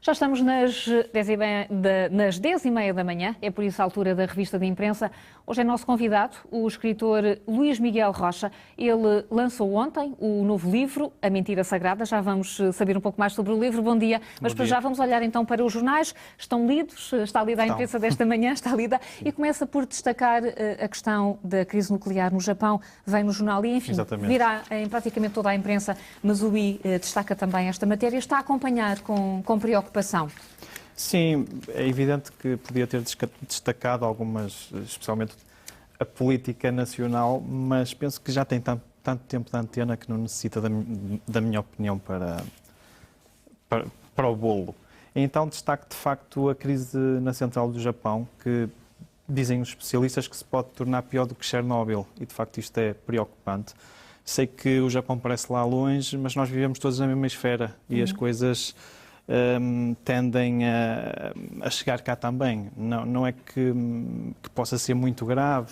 Já estamos nas 10h30 da manhã, é por isso a altura da revista de imprensa. Hoje é nosso convidado, o escritor Luís Miguel Rocha. Ele lançou ontem o novo livro, A Mentira Sagrada. Já vamos saber um pouco mais sobre o livro. Bom dia. Mas para já vamos olhar então para os jornais. Estão lidos? Está lida a imprensa desta manhã? Está lida. E começa por destacar a questão da crise nuclear no Japão. Vem no jornal e, enfim, virá em praticamente toda a imprensa. Mas o I destaca também esta matéria. Está a acompanhar com preocupação. Sim, é evidente que podia ter destacado algumas, especialmente a política nacional, mas penso que já tem tanto tempo de antena que não necessita da minha opinião para o bolo. Então destaco de facto a crise na central do Japão, que dizem os especialistas que se pode tornar pior do que Chernobyl, e de facto isto é preocupante. Sei que o Japão parece lá longe, mas nós vivemos todos na mesma esfera e as coisas tendem a chegar cá também. Não é que possa ser muito grave,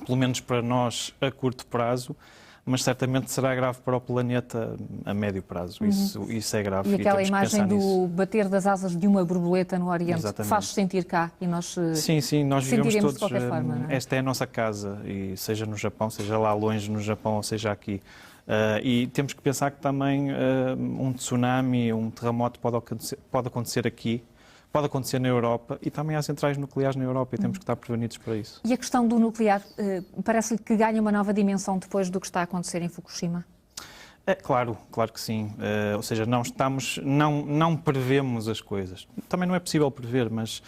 pelo menos para nós a curto prazo, mas certamente será grave para o planeta a médio prazo. Isso é grave. E aquela imagem do bater das asas de uma borboleta no Oriente faz-se sentir cá e nós sim, nós vivemos todos, de qualquer forma. Não é? Esta é a nossa casa, e seja no Japão, seja lá longe no Japão, ou seja aqui. E temos que pensar que também um tsunami, um terremoto pode acontecer aqui, pode acontecer na Europa, e também há centrais nucleares na Europa e temos que estar prevenidos para isso. E a questão do nuclear parece-lhe que ganha uma nova dimensão depois do que está a acontecer em Fukushima? Claro que sim. Ou seja, não prevemos as coisas. Também não é possível prever, mas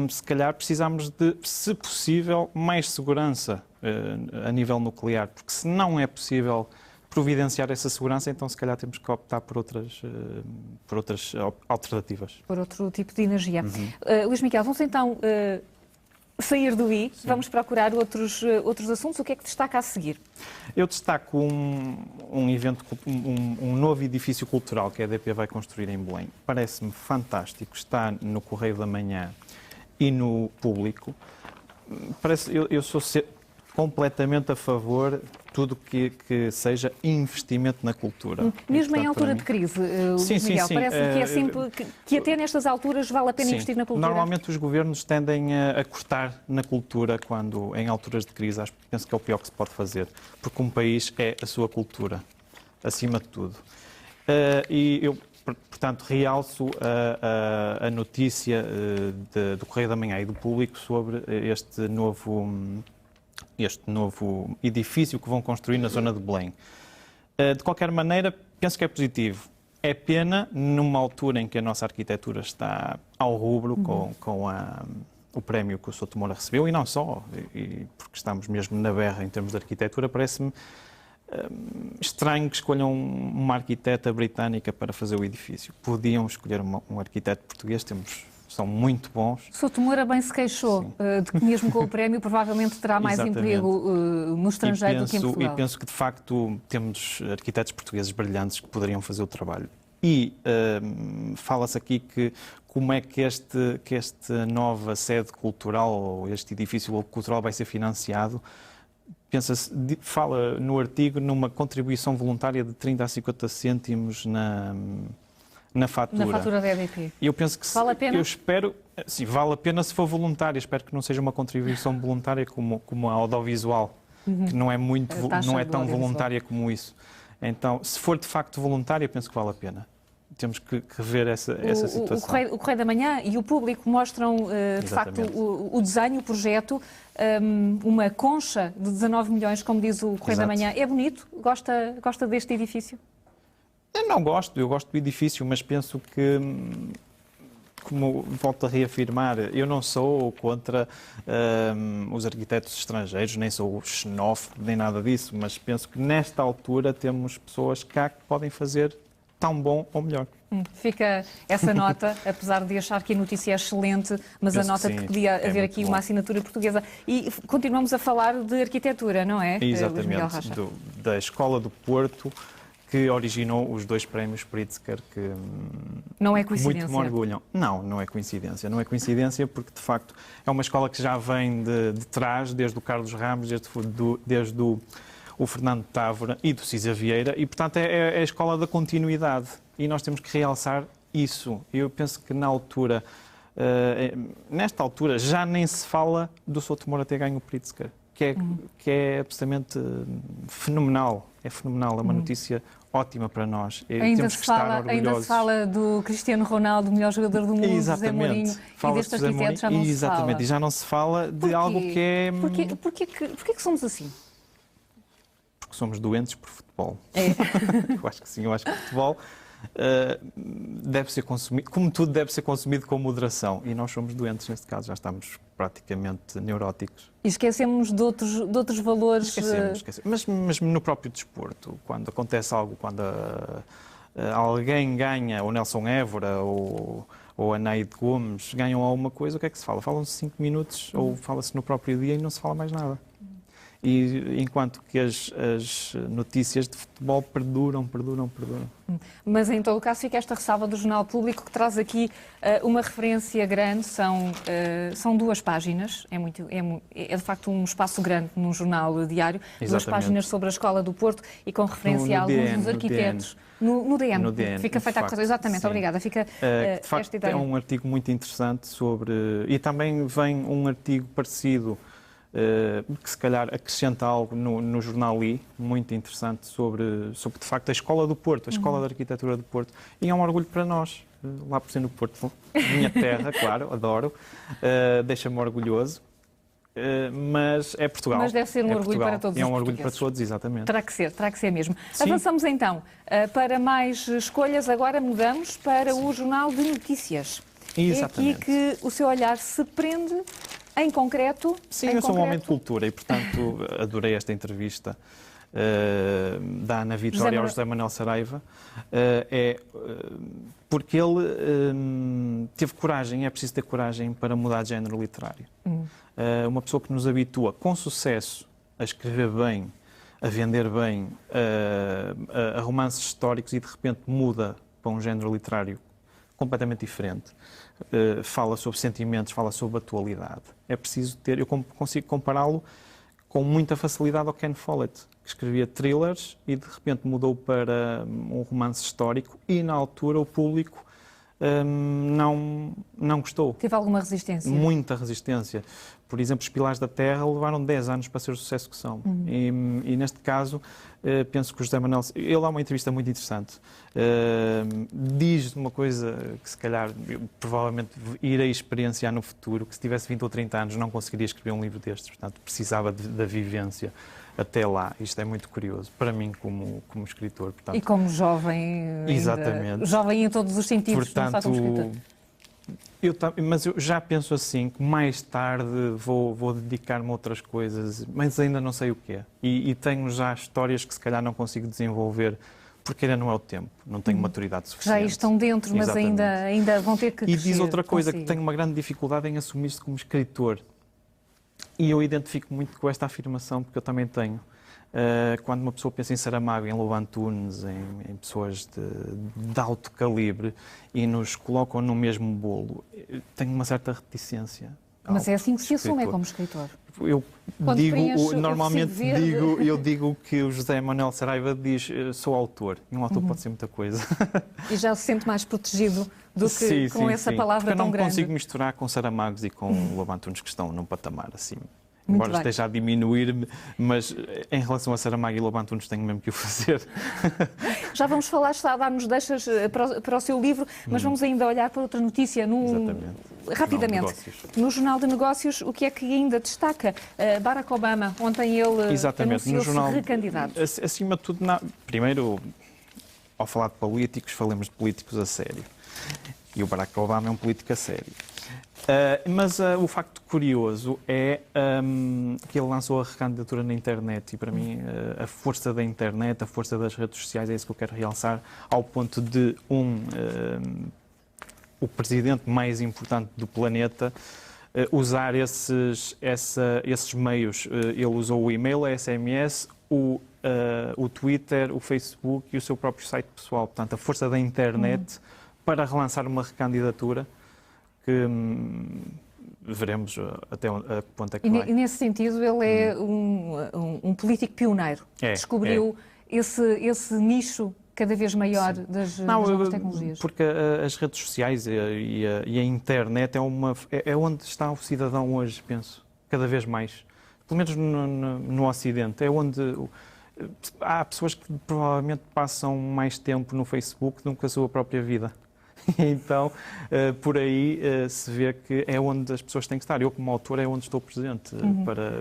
se calhar precisamos de, se possível, mais segurança a nível nuclear, porque se não é possível providenciar essa segurança, então se calhar temos que optar por outras alternativas. Por outro tipo de energia. Luís Miguel, vamos então sair do I, vamos procurar outros assuntos. O que é que destaca a seguir? Eu destaco um evento, um novo edifício cultural que a EDP vai construir em Belém. Parece-me fantástico, está no Correio da Manhã e no Público. Eu sou completamente a favor de tudo que seja investimento na cultura. Mesmo em altura de crise, Luís Miguel, parece que é sempre que até nestas alturas vale a pena investir na cultura? Normalmente os governos tendem a cortar na cultura quando em alturas de crise. Penso que é o pior que se pode fazer, porque um país é a sua cultura, acima de tudo. E eu, portanto, realço a notícia do Correio da Manhã e do Público sobre este novo edifício que vão construir na zona de Belém. De qualquer maneira, penso que é positivo. É pena, numa altura em que a nossa arquitetura está ao rubro com o prémio que o Souto Moura recebeu, e não só, porque estamos mesmo na berra em termos de arquitetura, parece-me estranho que escolham uma arquiteta britânica para fazer o edifício. Podiam escolher um arquiteto português, são muito bons. Souto Moura bem se queixou de que mesmo com o prémio provavelmente terá mais emprego no estrangeiro do que em Portugal. E penso que de facto temos arquitetos portugueses brilhantes que poderiam fazer o trabalho. E fala-se aqui que como é que esta nova sede cultural ou este edifício cultural vai ser financiado. Fala no artigo numa contribuição voluntária de 30 a 50 cêntimos na fatura. Na fatura da EDP. Eu penso que vale a pena? Eu espero, sim, vale a pena se for voluntária. Espero que não seja uma contribuição voluntária como a audiovisual, que não é tão voluntária como isso. Então, se for de facto voluntária, penso que vale a pena. Temos que rever essa situação. O Correio da Manhã e o Público mostram, de facto, o desenho, o projeto, uma concha de 19 milhões, como diz o Correio da Manhã. É bonito? Gosta deste edifício? Eu não gosto, eu gosto do edifício, mas penso que, como volto a reafirmar, eu não sou contra os arquitetos estrangeiros, nem sou xenófobo, nem nada disso, mas penso que nesta altura temos pessoas cá que podem fazer tão bom ou melhor. Fica essa nota, apesar de achar que a notícia é excelente, mas a nota de que podia haver aqui uma assinatura portuguesa. E continuamos a falar de arquitetura, não é? Exatamente, da Escola do Porto, que originou os 2 prémios Pritzker, que não é coincidência. Muito me orgulham. Não é coincidência. Não é coincidência porque, de facto, é uma escola que já vem de trás, desde o Carlos Ramos, desde o Fernando Távora e do Cisa Vieira, e, portanto, é a escola da continuidade. E nós temos que realçar isso. Eu penso que nesta altura, já nem se fala do Souto Moura ter ganho o Pritzker, que é absolutamente fenomenal. É fenomenal, é uma notícia ótima para nós. Temos que estar orgulhosos. Ainda se fala do Cristiano Ronaldo, o melhor jogador do mundo, José Mourinho, e deste arquiteto já não se fala. Exatamente, e já não se fala de algo que é... Porquê que somos assim? Porque somos doentes por futebol. É. Eu acho que sim, eu acho que o futebol deve ser consumido, como tudo deve ser consumido com moderação. E nós somos doentes neste caso, já estamos praticamente neuróticos. E esquecemos de outros valores... Esquecemos. Mas no próprio desporto, quando acontece algo, quando alguém ganha, ou Nelson Évora, ou a Neide Gomes, ganham alguma coisa, o que é que se fala? Falam-se 5 minutos, ou fala-se no próprio dia e não se fala mais nada. E enquanto que as notícias de futebol perduram. Mas em todo o caso fica esta ressalva do Jornal Público que traz aqui uma referência grande, são 2 páginas, é de facto um espaço grande num jornal diário, Exatamente. 2 páginas sobre a Escola do Porto e com referência a alguns dos arquitetos. No DN, fica feita a coisa. Exatamente, sim. Obrigada. Fica de facto, esta ideia. É um artigo muito interessante sobre... E também vem um artigo parecido que se calhar acrescenta algo no jornal I, muito interessante, sobre de facto a Escola do Porto, a Escola de Arquitetura do Porto. E é um orgulho para nós, lá por ser no Porto, minha terra, claro, adoro, deixa-me orgulhoso. Mas é Portugal. Mas deve ser um orgulho para todos os portugueses. É um orgulho para todos, exatamente. Terá que ser mesmo. Sim. Avançamos então para mais escolhas. Agora mudamos para o Jornal de Notícias. Exatamente. É aqui que o seu olhar se prende em concreto. Sim, eu sou um homem de cultura e, portanto, adorei esta entrevista da Ana Vitória ao José Manuel Saraiva, porque ele teve coragem, é preciso ter coragem para mudar de género literário. Uma pessoa que nos habitua com sucesso a escrever bem, a vender bem, a romances históricos e de repente muda para um género literário completamente diferente. Fala sobre sentimentos, fala sobre atualidade. É preciso ter... Eu consigo compará-lo com muita facilidade ao Ken Follett, que escrevia thrillers e de repente mudou para um romance histórico e na altura o público não gostou. Teve alguma resistência? Muita resistência. Por exemplo, Os Pilares da Terra levaram 10 anos para ser o sucesso que são. E neste caso, penso que o José Manuel... Ele dá uma entrevista muito interessante. Diz uma coisa que se calhar eu provavelmente irei experienciar no futuro, que se tivesse 20 ou 30 anos não conseguiria escrever um livro destes. Portanto, precisava da vivência até lá. Isto é muito curioso para mim como escritor. Portanto, e como jovem. Exatamente. Jovem em todos os sentidos, portanto, não só como escritor. Mas eu já penso assim, que mais tarde vou dedicar-me a outras coisas, mas ainda não sei o que é. E tenho já histórias que se calhar não consigo desenvolver, porque ainda não é o tempo, não tenho maturidade suficiente. Já estão dentro, mas ainda vão ter que crescer. E diz outra coisa, que tenho uma grande dificuldade em assumir-se como escritor. E eu identifico muito com esta afirmação, porque eu também tenho. Quando uma pessoa pensa em Saramago, em Lobo Antunes, em pessoas de alto calibre e nos colocam no mesmo bolo, tenho uma certa reticência. Mas é assim que se assume como escritor. Eu digo que o José Manuel Saraiva diz sou autor, e um autor pode ser muita coisa. E já se sente mais protegido do que com essa palavra tão grande. Eu não consigo misturar com Saramagos e com Lobo Antunes, que estão num patamar assim. Muito embora bem. Esteja a diminuir, mas em relação a Saramago e Lobo Antunes tenho mesmo que o fazer. Já vamos falar, está a dar-nos deixas para o seu livro, mas vamos ainda olhar para outra notícia. Rapidamente, no Jornal de Negócios, o que é que ainda destaca? Barack Obama, ontem ele anunciou-se recandidato. Acima de tudo, primeiro, ao falar de políticos, falemos de políticos a sério. E o Barack Obama é um político a sério. Mas o facto curioso é que ele lançou a recandidatura na internet e, para mim, a força da internet, a força das redes sociais, é isso que eu quero realçar, ao ponto de o presidente mais importante do planeta usar esses meios. Ele usou o e-mail, a SMS, o Twitter, o Facebook e o seu próprio site pessoal. Portanto, a força da internet para relançar uma recandidatura que veremos até a que ponto é que vai. E nesse sentido ele é um político pioneiro. Descobriu esse nicho cada vez maior das novas tecnologias? Porque as redes sociais e a internet é onde está o cidadão hoje, penso, cada vez mais. Pelo menos no Ocidente. É onde há pessoas que provavelmente passam mais tempo no Facebook do que a sua própria vida. Então, por aí se vê que é onde as pessoas têm que estar. Eu, como autor, é onde estou presente.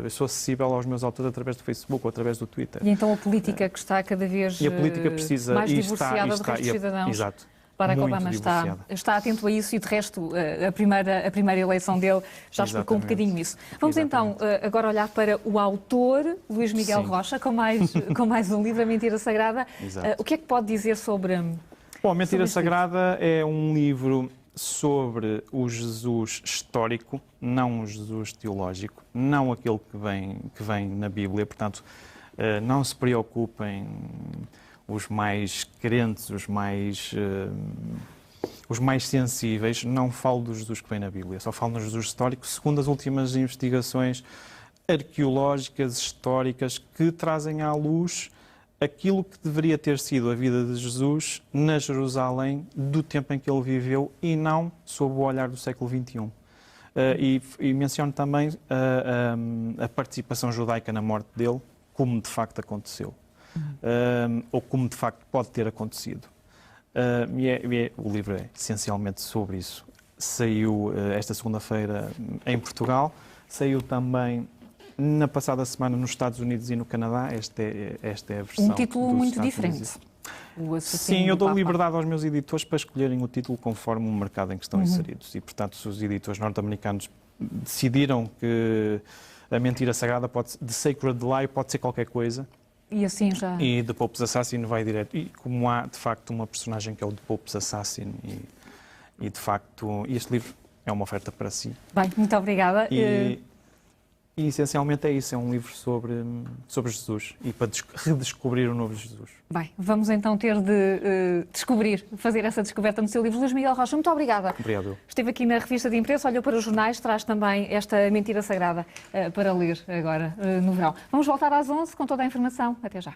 Eu sou acessível aos meus autores através do Facebook ou através do Twitter. E então a política que está cada vez e a política precisa, mais divorciada do resto dos cidadãos. Exato. Barack Obama está atento a isso e, de resto, a primeira eleição dele já explicou um bocadinho isso. Vamos então agora olhar para o autor, Luís Miguel Rocha, com mais um livro, A Mentira Sagrada. O que é que pode dizer sobre... Bom, A Mentira Sagrada é um livro sobre o Jesus histórico, não o Jesus teológico, não aquele que vem na Bíblia. Portanto, não se preocupem os mais crentes, os mais sensíveis. Não falo do Jesus que vem na Bíblia, só falo no Jesus histórico, segundo as últimas investigações arqueológicas, históricas, que trazem à luz aquilo que deveria ter sido a vida de Jesus na Jerusalém do tempo em que ele viveu e não sob o olhar do século XXI. E menciono também a participação judaica na morte dele, como de facto aconteceu. Ou como de facto pode ter acontecido. O livro é essencialmente sobre isso. Saiu esta segunda-feira em Portugal, saiu também na passada semana nos Estados Unidos e no Canadá. Esta é a versão. Um título muito Estados diferente. Sim, eu dou liberdade aos meus editores para escolherem o título conforme o mercado em que estão inseridos. E, portanto, se os editores norte-americanos decidiram que A Mentira Sagrada, The Sacred Lie, pode ser qualquer coisa. E assim já... E The Pope's Assassin vai direto. E como há, de facto, uma personagem que é o The Pope's Assassin e de facto, este livro é uma oferta para si. Bem, muito obrigada. E essencialmente é isso, é um livro sobre Jesus e para redescobrir o novo Jesus. Bem, vamos então ter de fazer essa descoberta no seu livro. Luís Miguel Rocha, muito obrigada. Obrigado. Esteve aqui na revista de imprensa, olhou para os jornais, traz também esta Mentira Sagrada para ler agora no verão. Vamos voltar às 11 com toda a informação. Até já.